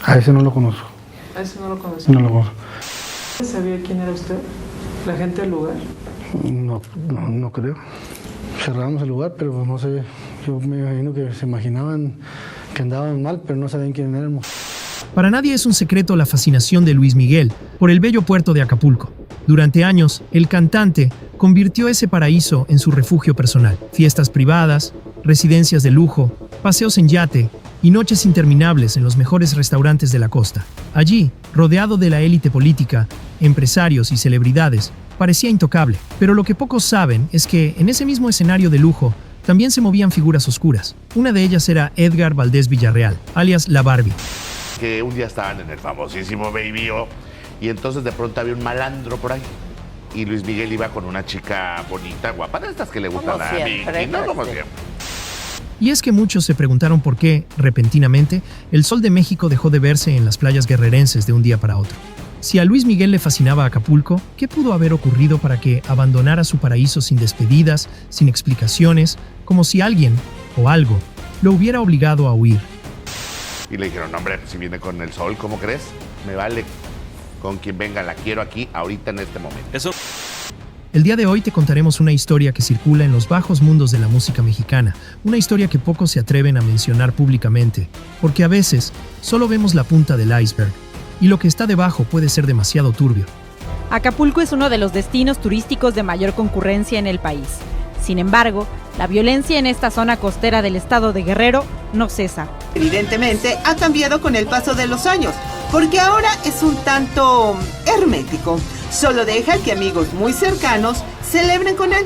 A ese no lo conozco. ¿A ese no lo conocía? No lo conozco. ¿Sabía quién era usted? ¿La gente del lugar? No creo. Cerramos el lugar, pero no sé. Yo me imagino que se imaginaban que andaban mal, pero no sabían quién éramos. Para nadie es un secreto la fascinación de Luis Miguel por el bello puerto de Acapulco. Durante años, el cantante convirtió ese paraíso en su refugio personal. Fiestas privadas, residencias de lujo, paseos en yate y noches interminables en los mejores restaurantes de la costa. Allí, rodeado de la élite política, empresarios y celebridades, parecía intocable. Pero lo que pocos saben es que en ese mismo escenario de lujo también se movían figuras oscuras. Una de ellas era Edgar Valdés Villarreal, alias La Barbie. Que un día estaban en el famosísimo Baby O y entonces de pronto había un malandro por ahí y Luis Miguel iba con una chica bonita, guapa, de estas que le gustan a Vicky, ¿no? Como siempre. Y es que muchos se preguntaron por qué, repentinamente, el sol de México dejó de verse en las playas guerrerenses de un día para otro. Si a Luis Miguel le fascinaba Acapulco, ¿qué pudo haber ocurrido para que abandonara su paraíso sin despedidas, sin explicaciones, como si alguien o algo lo hubiera obligado a huir? Y le dijeron, hombre, si viene con el sol, ¿cómo crees? Me vale con quien venga, la quiero aquí, ahorita, en este momento. Eso. El día de hoy te contaremos una historia que circula en los bajos mundos de la música mexicana, una historia que pocos se atreven a mencionar públicamente, porque a veces solo vemos la punta del iceberg, y lo que está debajo puede ser demasiado turbio. Acapulco es uno de los destinos turísticos de mayor concurrencia en el país. Sin embargo, la violencia en esta zona costera del estado de Guerrero no cesa. Evidentemente ha cambiado con el paso de los años, porque ahora es un tanto hermético. Solo deja que amigos muy cercanos celebren con él.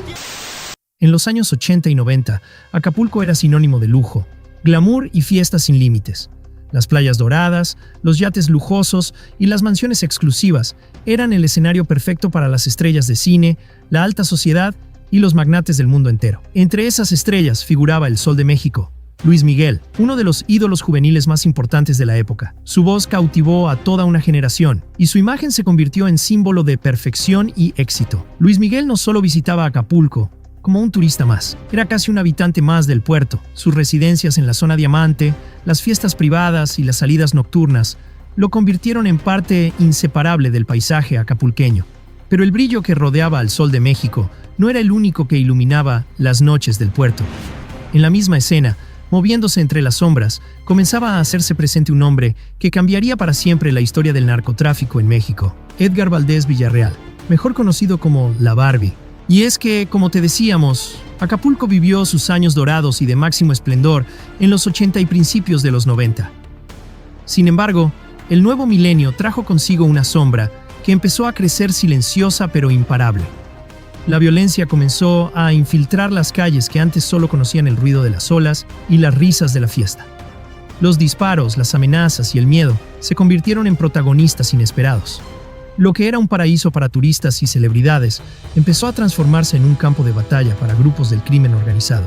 En los años 80 y 90, Acapulco era sinónimo de lujo, glamour y fiestas sin límites. Las playas doradas, los yates lujosos y las mansiones exclusivas eran el escenario perfecto para las estrellas de cine, la alta sociedad y los magnates del mundo entero. Entre esas estrellas figuraba el Sol de México, Luis Miguel, uno de los ídolos juveniles más importantes de la época. Su voz cautivó a toda una generación y su imagen se convirtió en símbolo de perfección y éxito. Luis Miguel no solo visitaba Acapulco como un turista más, era casi un habitante más del puerto. Sus residencias en la zona Diamante, las fiestas privadas y las salidas nocturnas lo convirtieron en parte inseparable del paisaje acapulqueño. Pero el brillo que rodeaba al Sol de México no era el único que iluminaba las noches del puerto. En la misma escena, moviéndose entre las sombras, comenzaba a hacerse presente un hombre que cambiaría para siempre la historia del narcotráfico en México, Edgar Valdés Villarreal, mejor conocido como La Barbie. Y es que, como te decíamos, Acapulco vivió sus años dorados y de máximo esplendor en los 80 y principios de los 90. Sin embargo, el nuevo milenio trajo consigo una sombra que empezó a crecer silenciosa pero imparable. La violencia comenzó a infiltrar las calles que antes solo conocían el ruido de las olas y las risas de la fiesta. Los disparos, las amenazas y el miedo se convirtieron en protagonistas inesperados. Lo que era un paraíso para turistas y celebridades empezó a transformarse en un campo de batalla para grupos del crimen organizado.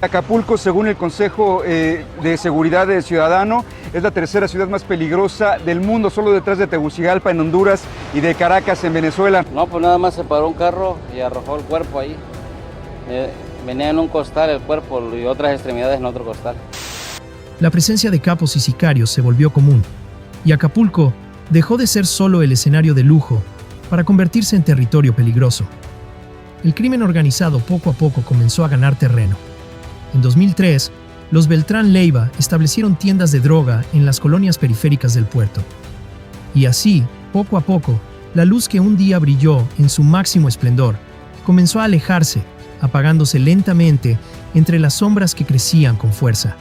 Acapulco, según el Consejo de Seguridad Ciudadano, es la tercera ciudad más peligrosa del mundo, solo detrás de Tegucigalpa en Honduras y de Caracas en Venezuela. No, pues nada más se paró un carro y arrojó el cuerpo ahí. Venía en un costal el cuerpo y otras extremidades en otro costal. La presencia de capos y sicarios se volvió común, y Acapulco dejó de ser solo el escenario de lujo para convertirse en territorio peligroso. El crimen organizado poco a poco comenzó a ganar terreno. En 2003, los Beltrán Leiva establecieron tiendas de droga en las colonias periféricas del puerto. Y así, poco a poco, la luz que un día brilló en su máximo esplendor comenzó a alejarse, apagándose lentamente entre las sombras que crecían con fuerza.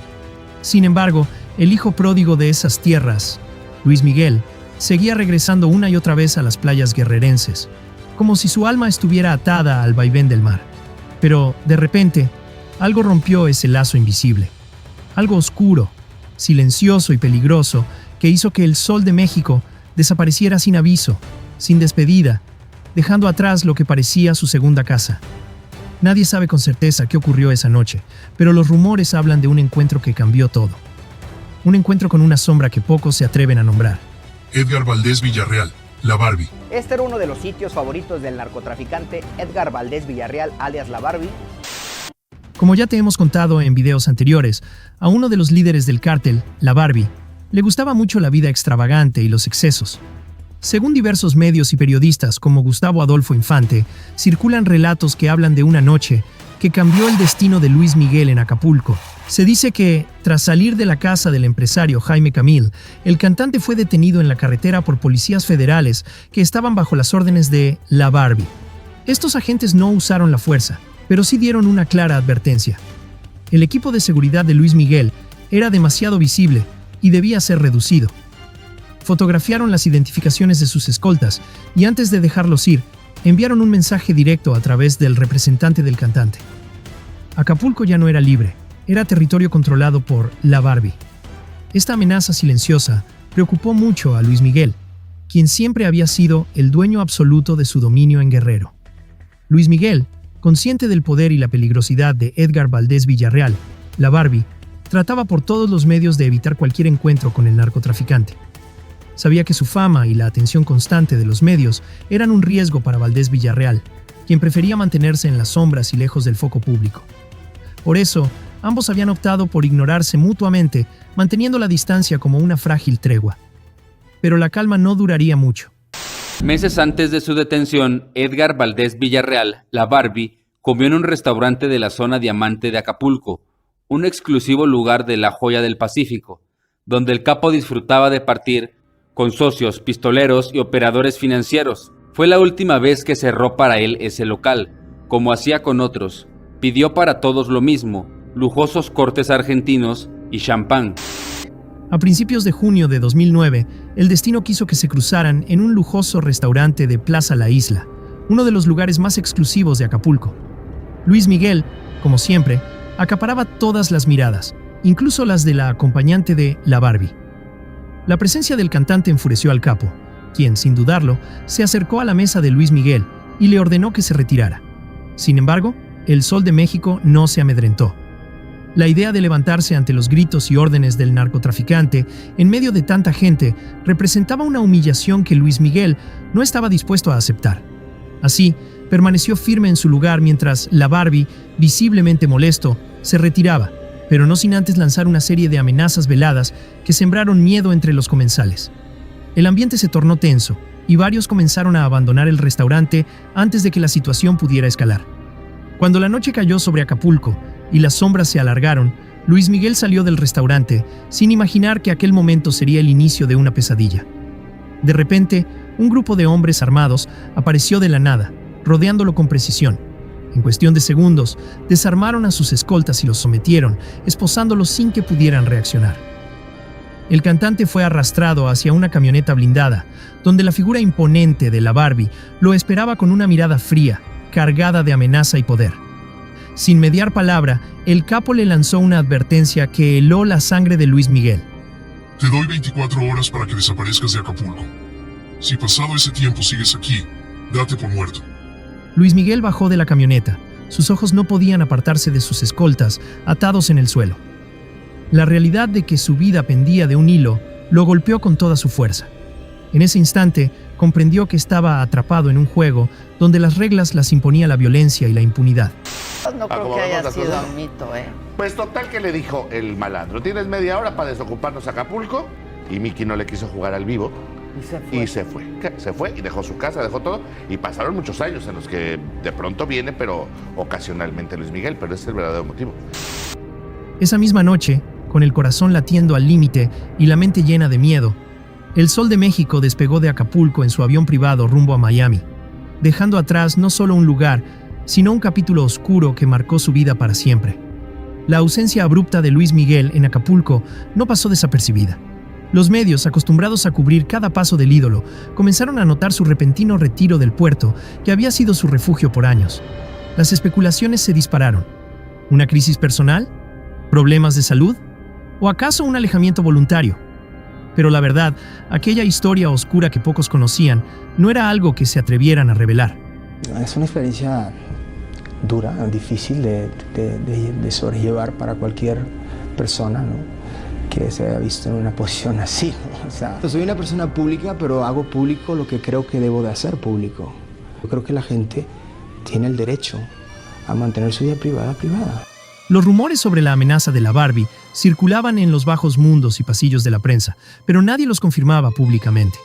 Sin embargo, el hijo pródigo de esas tierras, Luis Miguel, seguía regresando una y otra vez a las playas guerrerenses, como si su alma estuviera atada al vaivén del mar. Pero, de repente, algo rompió ese lazo invisible. Algo oscuro, silencioso y peligroso que hizo que el Sol de México desapareciera sin aviso, sin despedida, dejando atrás lo que parecía su segunda casa. Nadie sabe con certeza qué ocurrió esa noche, pero los rumores hablan de un encuentro que cambió todo. Un encuentro con una sombra que pocos se atreven a nombrar. Edgar Valdés Villarreal, La Barbie. Este era uno de los sitios favoritos del narcotraficante Edgar Valdés Villarreal, alias La Barbie. Como ya te hemos contado en videos anteriores, a uno de los líderes del cártel, La Barbie, Le gustaba mucho la vida extravagante y los excesos. Según diversos medios y periodistas como Gustavo Adolfo Infante, circulan relatos que hablan de una noche que cambió el destino de Luis Miguel en Acapulco. Se dice que, tras salir de la casa del empresario Jaime Camil, el cantante fue detenido en la carretera por policías federales que estaban bajo las órdenes de La Barbie. Estos agentes no usaron la fuerza, pero sí dieron una clara advertencia. El equipo de seguridad de Luis Miguel era demasiado visible y debía ser reducido. Fotografiaron las identificaciones de sus escoltas y antes de dejarlos ir, enviaron un mensaje directo a través del representante del cantante. Acapulco ya no era libre, era territorio controlado por La Barbie. Esta amenaza silenciosa preocupó mucho a Luis Miguel, quien siempre había sido el dueño absoluto de su dominio en Guerrero. Luis Miguel, consciente del poder y la peligrosidad de Edgar Valdés Villarreal, La Barbie, trataba por todos los medios de evitar cualquier encuentro con el narcotraficante. Sabía que su fama y la atención constante de los medios eran un riesgo para Valdés Villarreal, quien prefería mantenerse en las sombras y lejos del foco público. Por eso, ambos habían optado por ignorarse mutuamente, manteniendo la distancia como una frágil tregua. Pero la calma no duraría mucho. Meses antes de su detención, Edgar Valdés Villarreal, La Barbie, comió en un restaurante de la zona Diamante de Acapulco, un exclusivo lugar de la Joya del Pacífico, donde el capo disfrutaba de partir con socios, pistoleros y operadores financieros. Fue la última vez que cerró para él ese local, como hacía con otros. Pidió para todos lo mismo, lujosos cortes argentinos y champán. A principios de junio de 2009, el destino quiso que se cruzaran en un lujoso restaurante de Plaza La Isla, uno de los lugares más exclusivos de Acapulco. Luis Miguel, como siempre, acaparaba todas las miradas, incluso las de la acompañante de La Barbie. La presencia del cantante enfureció al capo, quien, sin dudarlo, se acercó a la mesa de Luis Miguel y le ordenó que se retirara. Sin embargo, el Sol de México no se amedrentó. La idea de levantarse ante los gritos y órdenes del narcotraficante en medio de tanta gente representaba una humillación que Luis Miguel no estaba dispuesto a aceptar. Así, permaneció firme en su lugar mientras La Barbie, visiblemente molesto, se retiraba, pero no sin antes lanzar una serie de amenazas veladas que sembraron miedo entre los comensales. El ambiente se tornó tenso y varios comenzaron a abandonar el restaurante antes de que la situación pudiera escalar. Cuando la noche cayó sobre Acapulco y las sombras se alargaron, Luis Miguel salió del restaurante sin imaginar que aquel momento sería el inicio de una pesadilla. De repente, un grupo de hombres armados apareció de la nada, rodeándolo con precisión. En cuestión de segundos, desarmaron a sus escoltas y los sometieron, esposándolos sin que pudieran reaccionar. El cantante fue arrastrado hacia una camioneta blindada, donde la figura imponente de La Barbie lo esperaba con una mirada fría, cargada de amenaza y poder. Sin mediar palabra, el capo le lanzó una advertencia que heló la sangre de Luis Miguel. Te doy 24 horas para que desaparezcas de Acapulco. Si pasado ese tiempo sigues aquí, date por muerto. Luis Miguel bajó de la camioneta. Sus ojos no podían apartarse de sus escoltas, atados en el suelo. La realidad de que su vida pendía de un hilo lo golpeó con toda su fuerza. En ese instante, comprendió que estaba atrapado en un juego donde las reglas las imponía la violencia y la impunidad. No creo que haya sido un mito, Pues total que le dijo el malandro, tienes media hora para desocuparnos Acapulco, y Miki no le quiso jugar al vivo. Y se fue. Se fue y dejó su casa, dejó todo. Y pasaron muchos años en los que de pronto viene, pero ocasionalmente Luis Miguel, pero ese es el verdadero motivo. Esa misma noche, con el corazón latiendo al límite y la mente llena de miedo, el Sol de México despegó de Acapulco en su avión privado rumbo a Miami, dejando atrás no solo un lugar, sino un capítulo oscuro que marcó su vida para siempre. La ausencia abrupta de Luis Miguel en Acapulco no pasó desapercibida. Los medios, acostumbrados a cubrir cada paso del ídolo, comenzaron a notar su repentino retiro del puerto, que había sido su refugio por años. Las especulaciones se dispararon. ¿Una crisis personal? ¿Problemas de salud? ¿O acaso un alejamiento voluntario? Pero la verdad, aquella historia oscura que pocos conocían, no era algo que se atrevieran a revelar. Es una experiencia dura, difícil de sobrellevar para cualquier persona, ¿no?, que se haya visto en una posición así, ¿no? O sea, soy una persona pública, pero hago público lo que creo que debo de hacer público. Yo creo que la gente tiene el derecho a mantener su vida privada privada. Los rumores sobre la amenaza de la Barbie circulaban en los bajos mundos y pasillos de la prensa, pero nadie los confirmaba públicamente.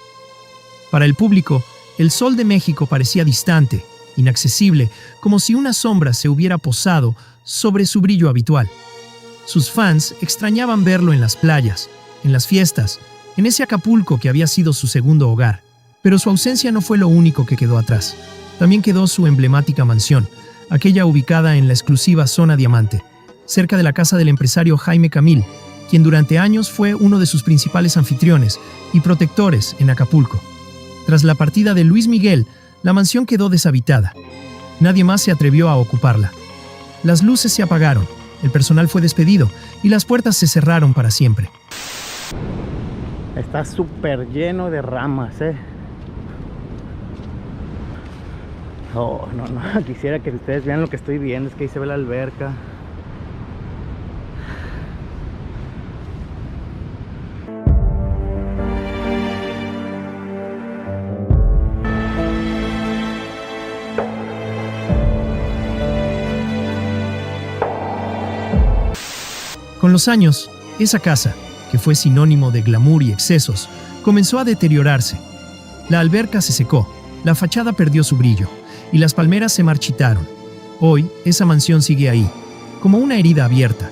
Para el público, el Sol de México parecía distante, inaccesible, como si una sombra se hubiera posado sobre su brillo habitual. Sus fans extrañaban verlo en las playas, en las fiestas, en ese Acapulco que había sido su segundo hogar. Pero su ausencia no fue lo único que quedó atrás. También quedó su emblemática mansión, aquella ubicada en la exclusiva Zona Diamante, cerca de la casa del empresario Jaime Camil, quien durante años fue uno de sus principales anfitriones y protectores en Acapulco. Tras la partida de Luis Miguel, la mansión quedó deshabitada. Nadie más se atrevió a ocuparla. Las luces se apagaron, el personal fue despedido y las puertas se cerraron para siempre. Está súper lleno de ramas, Oh, no, quisiera que ustedes vean lo que estoy viendo, es que ahí se ve la alberca. Con los años, esa casa, que fue sinónimo de glamour y excesos, comenzó a deteriorarse. La alberca se secó, la fachada perdió su brillo y las palmeras se marchitaron. Hoy, esa mansión sigue ahí, como una herida abierta,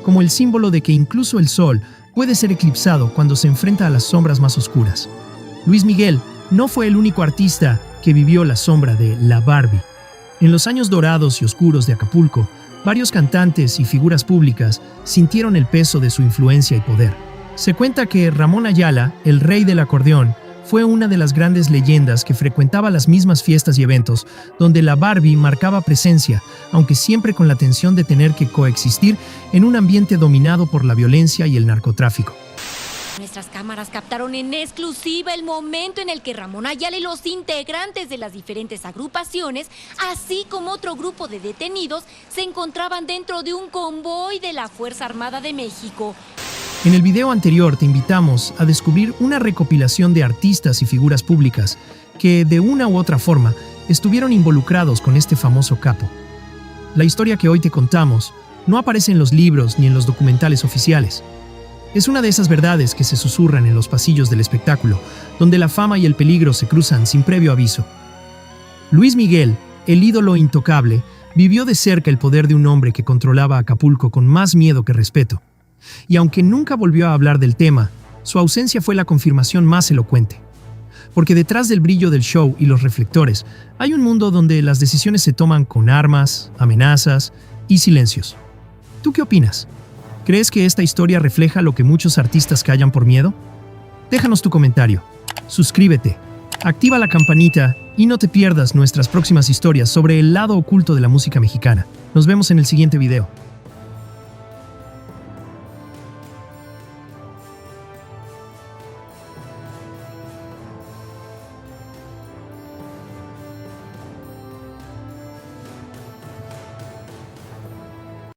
como el símbolo de que incluso el sol puede ser eclipsado cuando se enfrenta a las sombras más oscuras. Luis Miguel no fue el único artista que vivió la sombra de la Barbie. En los años dorados y oscuros de Acapulco, varios cantantes y figuras públicas sintieron el peso de su influencia y poder. Se cuenta que Ramón Ayala, el rey del acordeón, fue una de las grandes leyendas que frecuentaba las mismas fiestas y eventos donde la Barbie marcaba presencia, aunque siempre con la tensión de tener que coexistir en un ambiente dominado por la violencia y el narcotráfico. Nuestras cámaras captaron en exclusiva el momento en el que Ramón Ayala y los integrantes de las diferentes agrupaciones, así como otro grupo de detenidos, se encontraban dentro de un convoy de la Fuerza Armada de México. En el video anterior te invitamos a descubrir una recopilación de artistas y figuras públicas que, de una u otra forma, estuvieron involucrados con este famoso capo. La historia que hoy te contamos no aparece en los libros ni en los documentales oficiales. Es una de esas verdades que se susurran en los pasillos del espectáculo, donde la fama y el peligro se cruzan sin previo aviso. Luis Miguel, el ídolo intocable, vivió de cerca el poder de un hombre que controlaba Acapulco con más miedo que respeto. Y aunque nunca volvió a hablar del tema, su ausencia fue la confirmación más elocuente. Porque detrás del brillo del show y los reflectores, hay un mundo donde las decisiones se toman con armas, amenazas y silencios. ¿Tú qué opinas? ¿Crees que esta historia refleja lo que muchos artistas callan por miedo? Déjanos tu comentario, suscríbete, activa la campanita y no te pierdas nuestras próximas historias sobre el lado oculto de la música mexicana. Nos vemos en el siguiente video.